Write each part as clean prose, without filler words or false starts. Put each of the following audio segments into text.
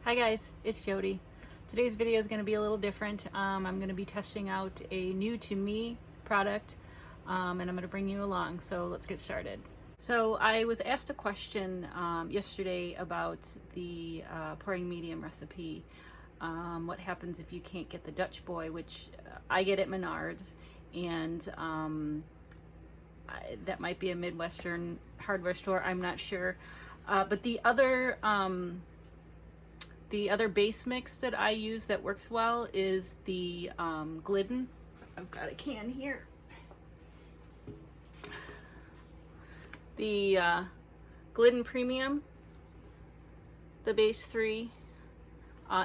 Hi guys, it's Jody. Today's video is going to be a little different. I'm going to be testing out a new to me product and I'm going to bring you along. So let's get started. So I was asked a question yesterday about the pouring medium recipe. What happens if you can't get the Dutch Boy, which I get at Menards, and that might be a Midwestern hardware store, I'm not sure. But the other base mix that I use that works well is the Glidden. I've got a can here. The Glidden Premium, the base 3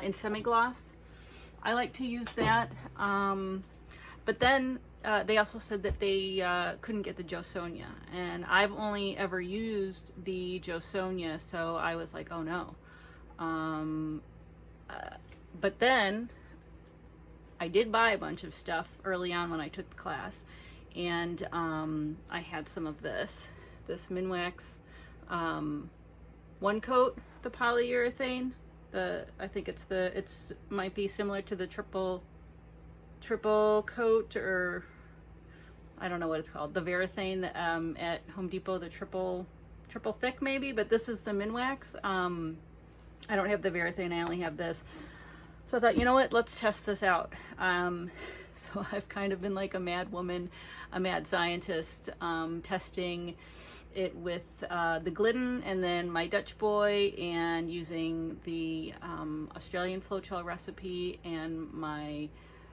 in Semi-Gloss. I like to use that. But then they also said that they couldn't get the Jo Sonja, and I've only ever used the Jo Sonja, so I was like, oh no. But then I did buy a bunch of stuff early on when I took the class, and I had some of this Minwax one coat, the polyurethane. I think it's might be similar to the triple coat, or I don't know what it's called, the Varnish at Home Depot, the triple thick maybe, but this is the Minwax. I don't have the Varnish, I only have this. So I thought, you know what, let's test this out. So I've kind of been like a mad woman, a mad scientist, testing it with the Glidden and then my Dutch Boy, and using the Australian Floetrol recipe and my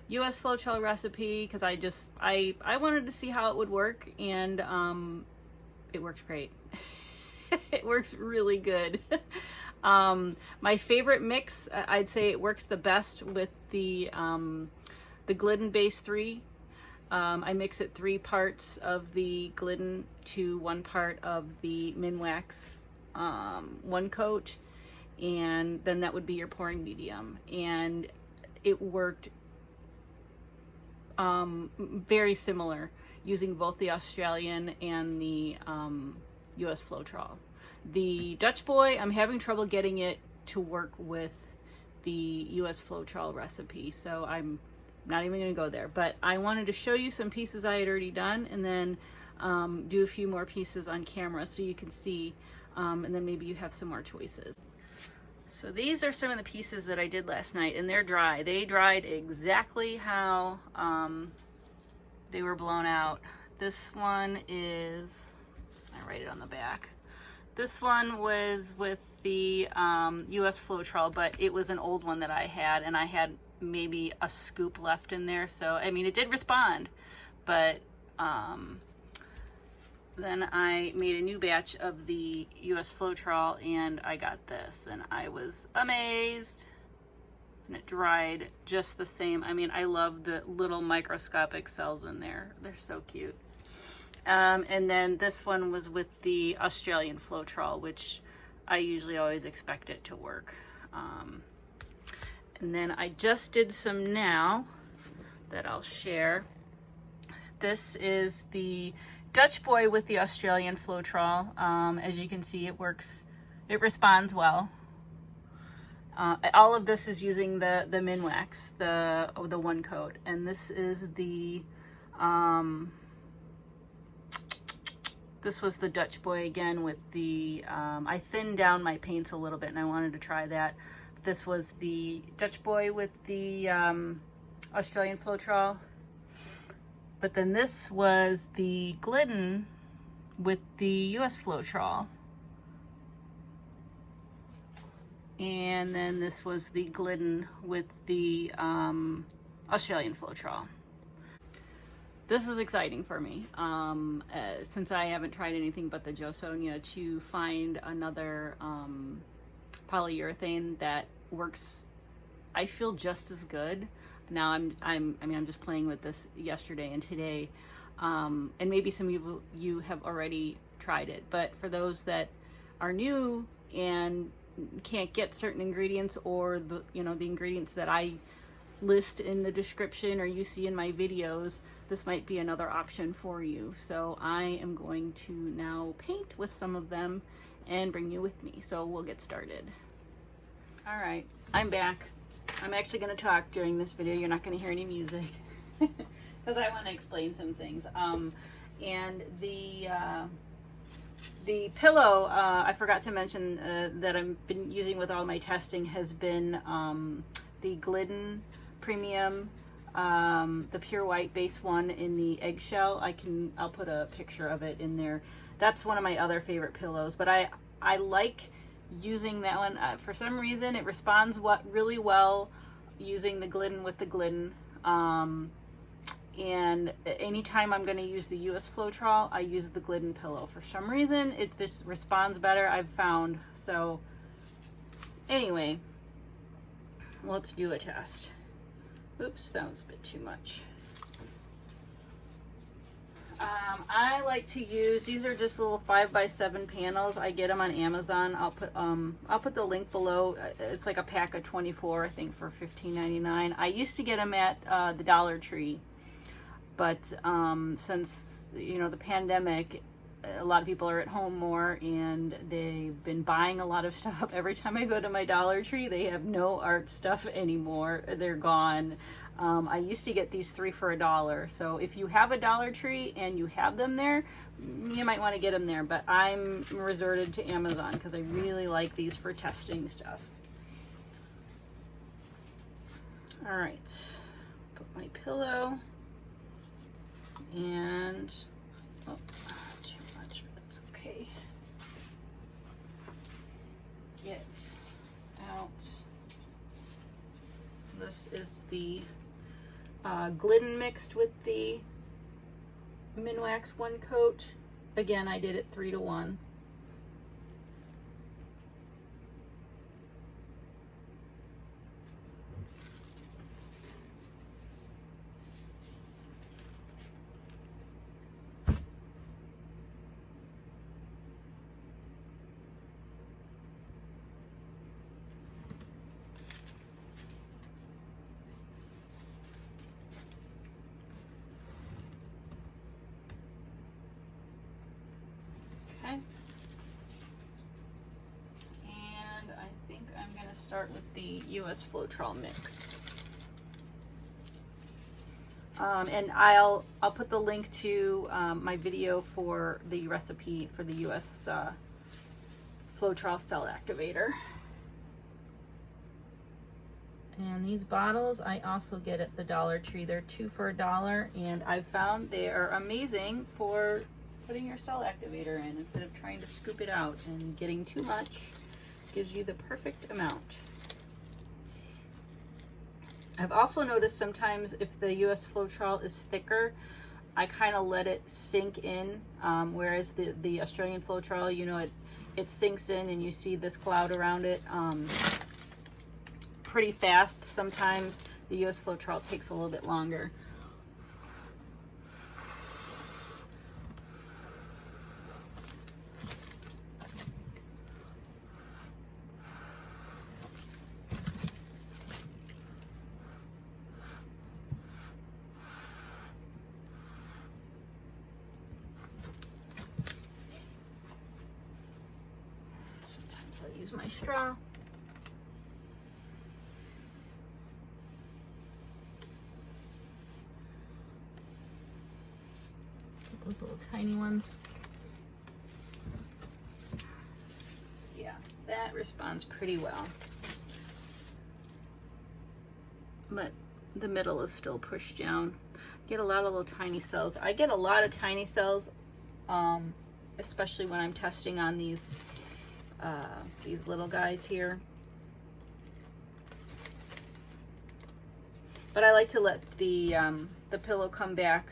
US Floetrol recipe, because I wanted to see how it would work, and it works great. It works really good. My favorite mix, I'd say it works the best with the Glidden base 3. I mix it 3 parts of the Glidden to 1 part of the Minwax one coat, and then that would be your pouring medium. And it worked very similar using both the Australian and the US Floetrol. The Dutch Boy, I'm having trouble getting it to work with the US Floetrol recipe, so I'm not even going to go there. But I wanted to show you some pieces I had already done, and then do a few more pieces on camera so you can see, and then maybe you have some more choices. So these are some of the pieces that I did last night, and they're dry. They dried exactly how they were blown out. This one is, I write it on the back. This one was with the US Floetrol, but it was an old one that I had, and I had maybe a scoop left in there. So, I mean, it did respond, but then I made a new batch of the US Floetrol, and I got this, and I was amazed. And it dried just the same. I mean, I love the little microscopic cells in there. They're so cute. And then this one was with the Australian Floetrol, which I usually always expect it to work. And then I just did some now that I'll share. This is the Dutch Boy with the Australian Floetrol. As you can see, it works, it responds well. All of this is using the Minwax, the one coat, and this is the this was the Dutch Boy again with the, I thinned down my paints a little bit and I wanted to try that. This was the Dutch Boy with the Australian Floetrol. But then this was the Glidden with the US Floetrol. And then this was the Glidden with the Australian Floetrol. This is exciting for me, since I haven't tried anything but the Jo Sonja, to find another polyurethane that works, I feel, just as good. Now I'm just playing with this yesterday and today, and maybe some of you have already tried it, but for those that are new and can't get certain ingredients, or the ingredients that I list in the description or you see in my videos, this might be another option for you. So I am going to now paint with some of them and bring you with me. So we'll get started. All right, I'm back. I'm actually going to talk during this video. You're not going to hear any music because I want to explain some things. And the pillow, I forgot to mention that I've been using with all my testing has been the Glidden Premium, the pure white base one in the eggshell. I'll put a picture of it in there. That's one of my other favorite pillows, but I like using that one. For some reason, it responds really well using the Glidden with the Glidden. And anytime I'm going to use the US Floetrol, I use the Glidden pillow. For some reason, this responds better, I've found. So anyway, let's do a test. Oops, that was a bit too much. I like to use, these are just little 5x7 panels. I get them on Amazon. I'll put the link below. It's like a pack of 24, I think, for $15.99. I used to get them at the Dollar Tree, but since the pandemic, a lot of people are at home more, and they've been buying a lot of stuff. Every time I go to my Dollar Tree, they have no art stuff anymore. They're gone. I used to get these 3 for $1. So if you have a Dollar Tree and you have them there, you might want to get them there. But I'm resorted to Amazon because I really like these for testing stuff. All right, put my pillow and too much, but that's okay. Get out. This is the Glidden mixed with the Minwax 1 coat. Again, I did it 3-to-1. Okay. And I think I'm going to start with the US Floetrol mix. And I'll put the link to my video for the recipe for the US Floetrol cell activator. And these bottles I also get at the Dollar Tree. They're 2 for $1, and I've found they are amazing for putting your cell activator in instead of trying to scoop it out and getting too much. Gives you the perfect amount. I've also noticed sometimes if the US Floetrol is thicker, I kind of let it sink in, whereas the Australian Floetrol, it sinks in and you see this cloud around it pretty fast. Sometimes the US Floetrol takes a little bit longer. Sometimes I'll use my straw. Those little tiny ones. Yeah, that responds pretty well. But the middle is still pushed down. Get a lot of little tiny cells. I get a lot of tiny cells, especially when I'm testing on these little guys here. But I like to let the pillow come back.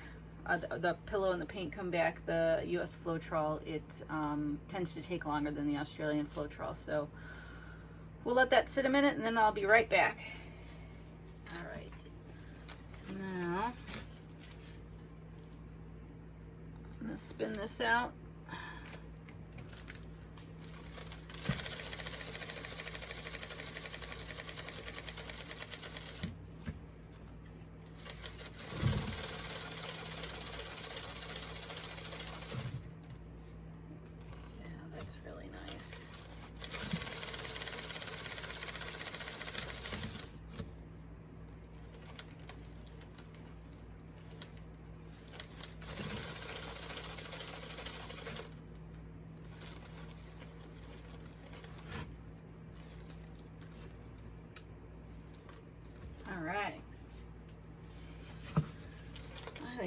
The pillow and the paint come back. The US Floetrol, it tends to take longer than the Australian Floetrol, so we'll let that sit a minute and then I'll be right back. All right, now I'm gonna spin this out.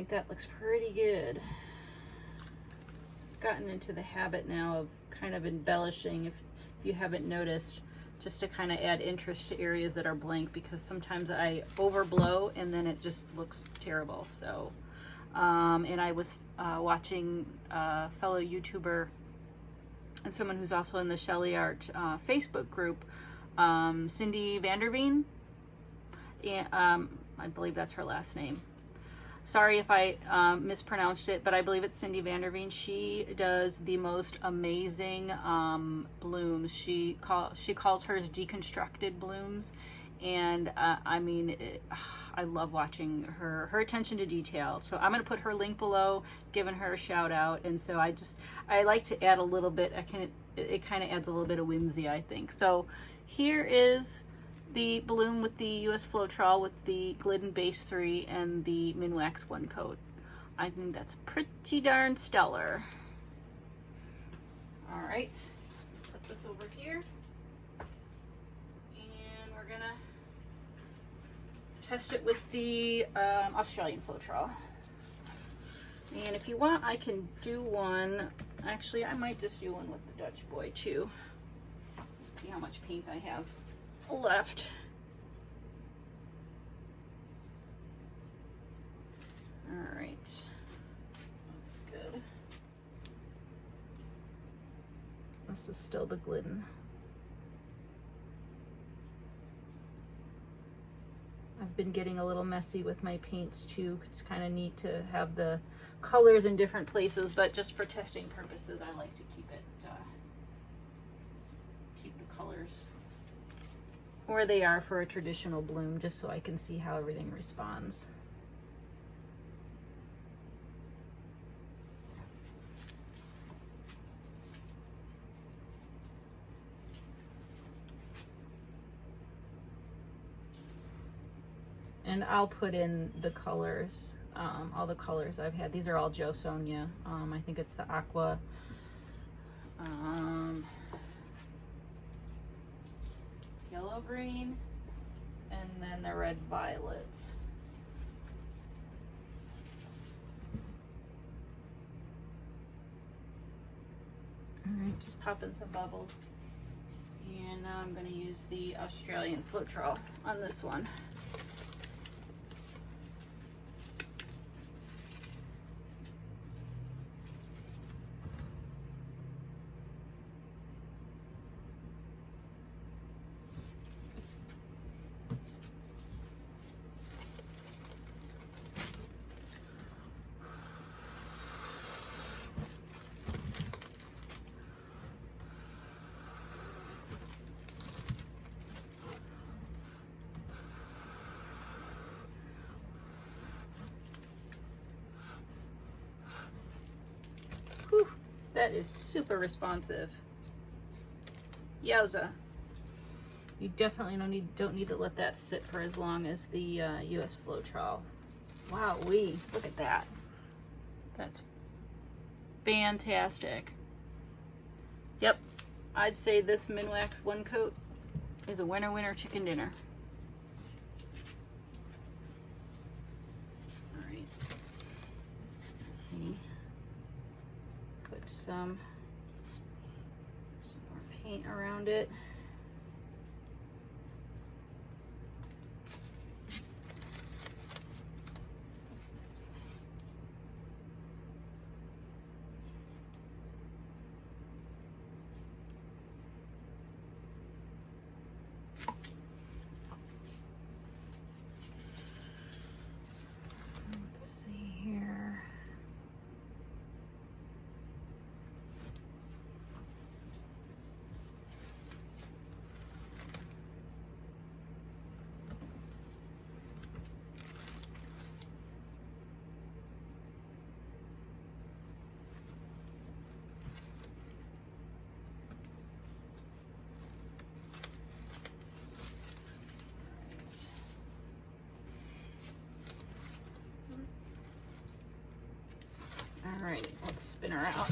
think that looks pretty good. I've gotten into the habit now of kind of embellishing, if you haven't noticed, just to kind of add interest to areas that are blank, because sometimes I overblow and then it just looks terrible. So, and I was watching a fellow YouTuber and someone who's also in the Shelee Art Facebook group, Cindy Vanderveen, and I believe that's her last name. Sorry if I mispronounced it, but I believe it's Cindy Vanderveen. She does the most amazing blooms. She calls hers deconstructed blooms, and I mean, I love watching her attention to detail. So I'm going to put her link below, giving her a shout out. And so I like to add a little bit. It kind of adds a little bit of whimsy, I think. So here is the bloom with the US Floetrol with the Glidden Base 3 and the Minwax 1 coat. I think that's pretty darn stellar. All right, put this over here, and we're gonna test it with the Australian Floetrol. And if you want, I can do one. Actually, I might just do one with the Dutch boy too. Let's see how much paint I have left. All right, that's good. This is still the Glidden. I've been getting a little messy with my paints too. It's kind of neat to have the colors in different places, but just for testing purposes, I like to keep the colors where they are for a traditional bloom, just so I can see how everything responds. And I'll put in the colors, all the colors I've had. These are all Joe Sonja. I think it's the aqua, yellow green, and then the red violet. All right, just pop in some bubbles. And now I'm going to use the Australian Floetrol on this one. Whew, that is super responsive. Yowza. You definitely don't need to let that sit for as long as the US Floetrol. Wowee, look at that. That's fantastic. Yep, I'd say this Minwax 1 coat is a winner chicken dinner. All right. Put some more paint around it. All right, let's spin her out.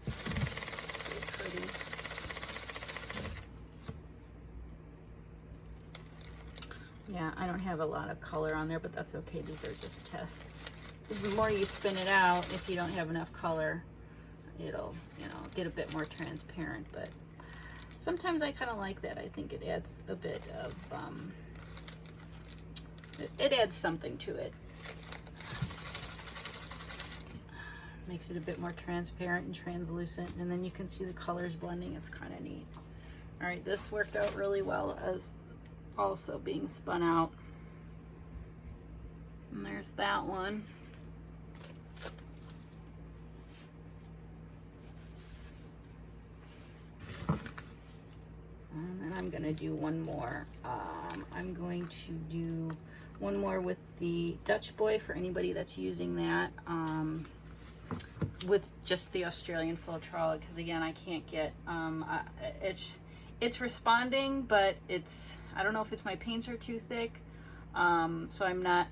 So pretty. Yeah, I don't have a lot of color on there, but that's okay. These are just tests. The more you spin it out, if you don't have enough color, it'll, you know, get a bit more transparent. But sometimes I kind of like that. I think it adds a bit of, it adds something to it. Makes it a bit more transparent and translucent, and then you can see the colors blending. It's kind of neat. All right, this worked out really well as also being spun out. And there's that one. And then I'm gonna do one more. I'm going to do one more with the Dutch Boy for anybody that's using that. With just the Australian Floetrol, because again, I can't get, it's responding, but it's, I don't know if it's my paints are too thick, so I'm not,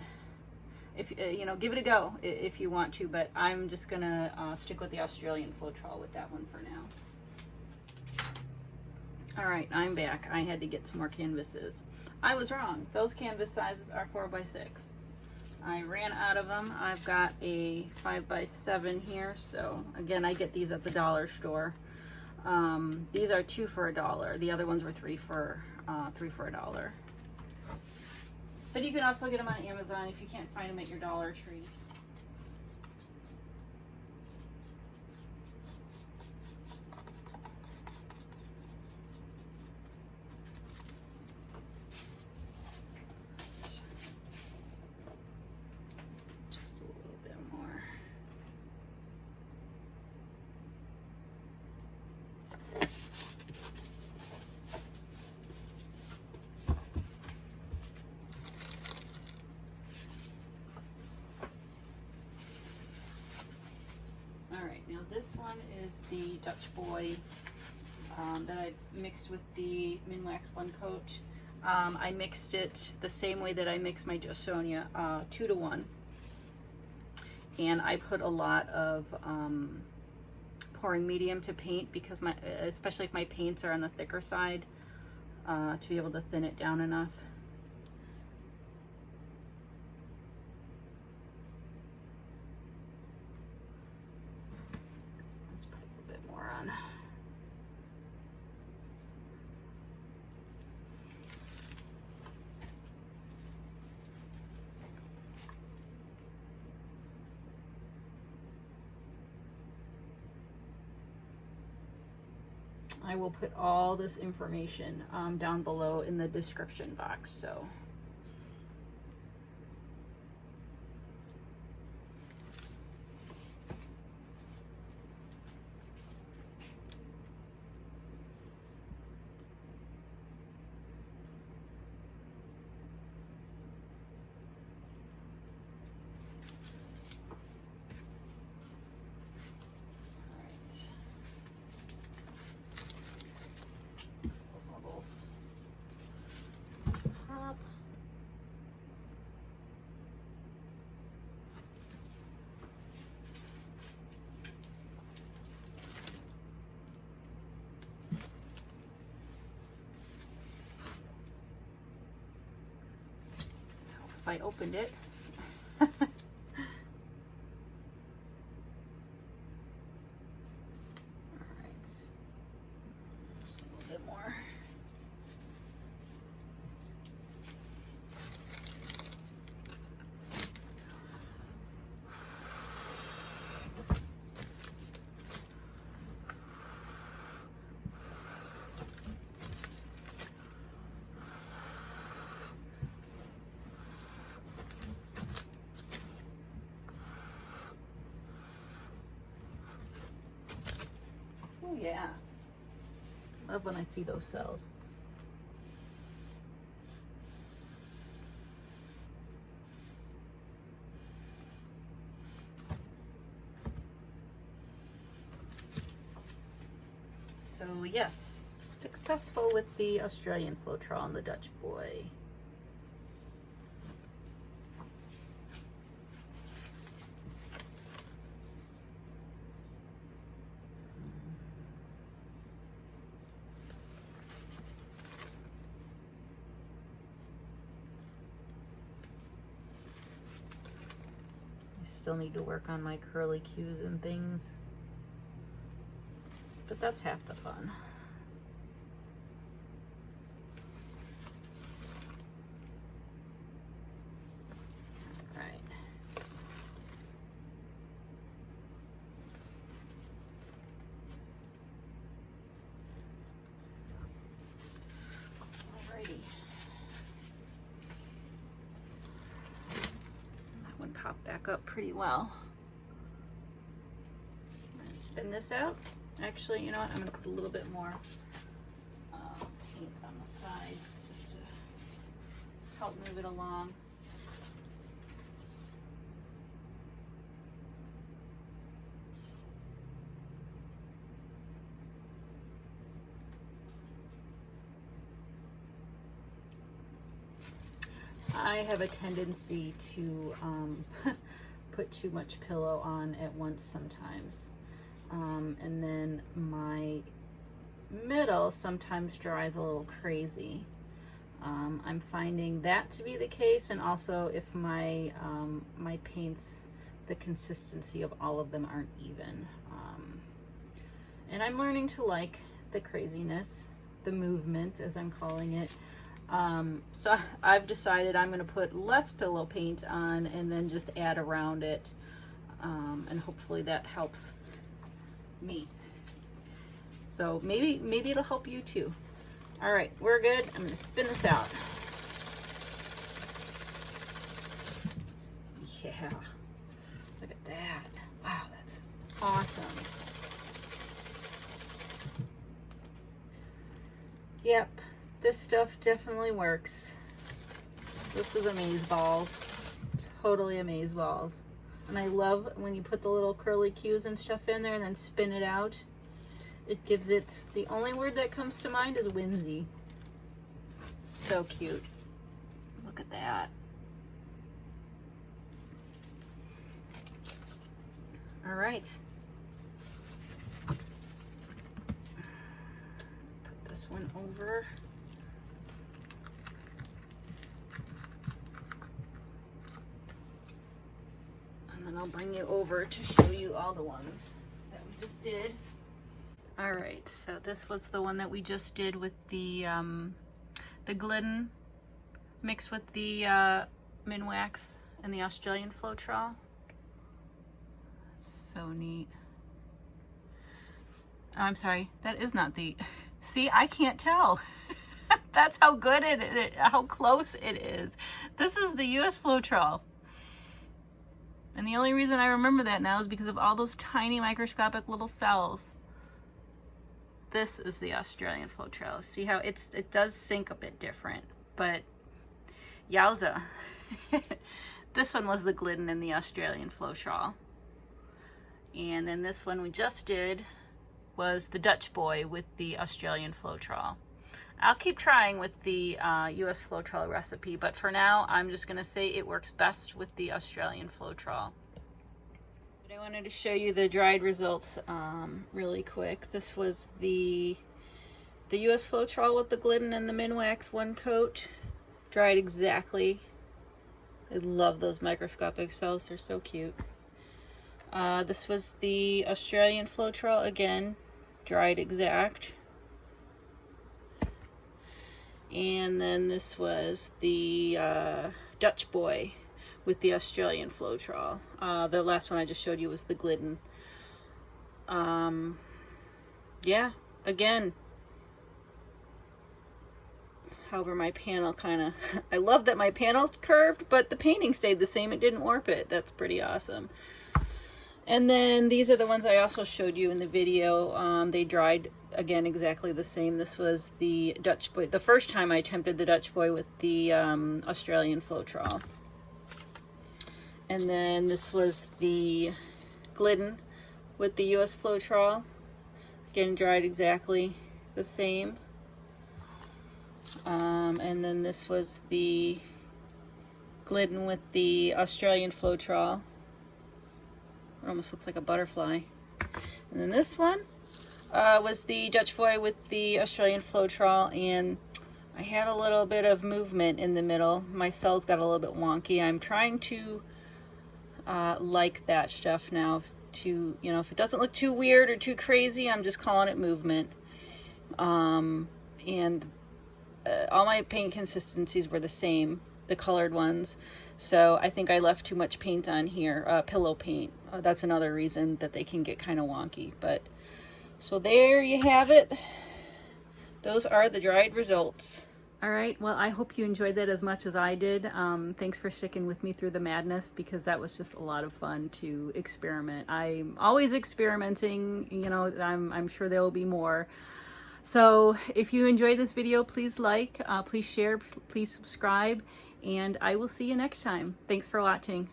if you know, give it a go if you want to, but I'm just gonna stick with the Australian Floetrol with that one for now. All right, I'm back. I had to get some more canvases. I was wrong. Those canvas sizes are 4x6. I ran out of them. I've got a 5x7 here, so again, I get these at the dollar store. These are 2 for $1. The other ones were 3 for $1. But you can also get them on Amazon if you can't find them at your Dollar Tree. Now this one is the Dutch Boy that I mixed with the Minwax One Coat. I mixed it the same way that I mix my Sonja, 2-to-1. And I put a lot of pouring medium to paint because especially if my paints are on the thicker side, to be able to thin it down enough. I will put all this information down below in the description box. So if I opened it. Oh yeah, love when I see those cells. So yes, successful with the Australian Floetrol and the Dutch Boy. still need to work on my curly cues and things. But that's half the fun. That one popped back up pretty well. I'm going to spin this out. Actually, you know what? I'm going to put a little bit more paint on the side just to help move it along. I have a tendency to put too much pillow on at once sometimes. And then my middle sometimes dries a little crazy. I'm finding that to be the case, and also if my my paints, the consistency of all of them aren't even. And I'm learning to like the craziness, the movement as I'm calling it. So I've decided I'm going to put less pillow paint on and then just add around it, and hopefully that helps me. So maybe it'll help you too. All right, we're good. I'm going to spin this out. Yeah, look at that. Wow, that's awesome. Yep. This stuff definitely works. This is amazeballs. Totally amazeballs. And I love when you put the little curly cues and stuff in there and then spin it out. It gives it, the only word that comes to mind is whimsy. So cute. Look at that. All right. Put this one over. And then I'll bring you over to show you all the ones that we just did. All right, so this was the one that we just did with the Glidden mixed with the Minwax and the Australian Floetrol. So neat. Oh, I'm sorry, that is not the, see, I can't tell. That's how good it is, how close it is. This is the US Floetrol. And the only reason I remember that now is because of all those tiny microscopic little cells. This is the Australian Floetrol. See how it does sink a bit different, but yowza. This one was the Glidden and the Australian Floetrol. And then this one we just did was the Dutch boy with the Australian Floetrol. I'll keep trying with the US Floetrol recipe, but for now I'm just going to say it works best with the Australian Floetrol. I wanted to show you the dried results really quick. This was the US Floetrol with the Glidden and the Minwax one coat. Dried exactly. I love those microscopic cells, they're so cute. This was the Australian Floetrol again, dried exact. And then this was the Dutch boy with the Australian Floetrol. The last one I just showed you was the Glidden. Yeah, again, however my panel kind of, I love that my panel's curved, but the painting stayed the same. It didn't warp it. That's pretty awesome. And then these are the ones I also showed you in the video. They dried again exactly the same. This was the Dutch boy. The first time I attempted the Dutch boy with the Australian Floetrol. And then this was the Glidden with the US Floetrol. Again, dried exactly the same. And then this was the Glidden with the Australian Floetrol. It almost looks like a butterfly. And then this one was the Dutch boy with the Australian Floetrol, and I had a little bit of movement in the middle. My cells got a little bit wonky. I'm trying to like that stuff now. To, you know, if it doesn't look too weird or too crazy, I'm just calling it movement. And all my paint consistencies were the same, the colored ones. So I think I left too much paint on here, pillow paint. That's another reason that they can get kind of wonky. But so there you have it. Those are the dried results. All right, well, I hope you enjoyed that as much as I did. Thanks for sticking with me through the madness, because that was just a lot of fun to experiment. I'm always experimenting, you know, I'm sure there will be more. So if you enjoyed this video, please like, please share, please subscribe, and I will see you next time. Thanks for watching.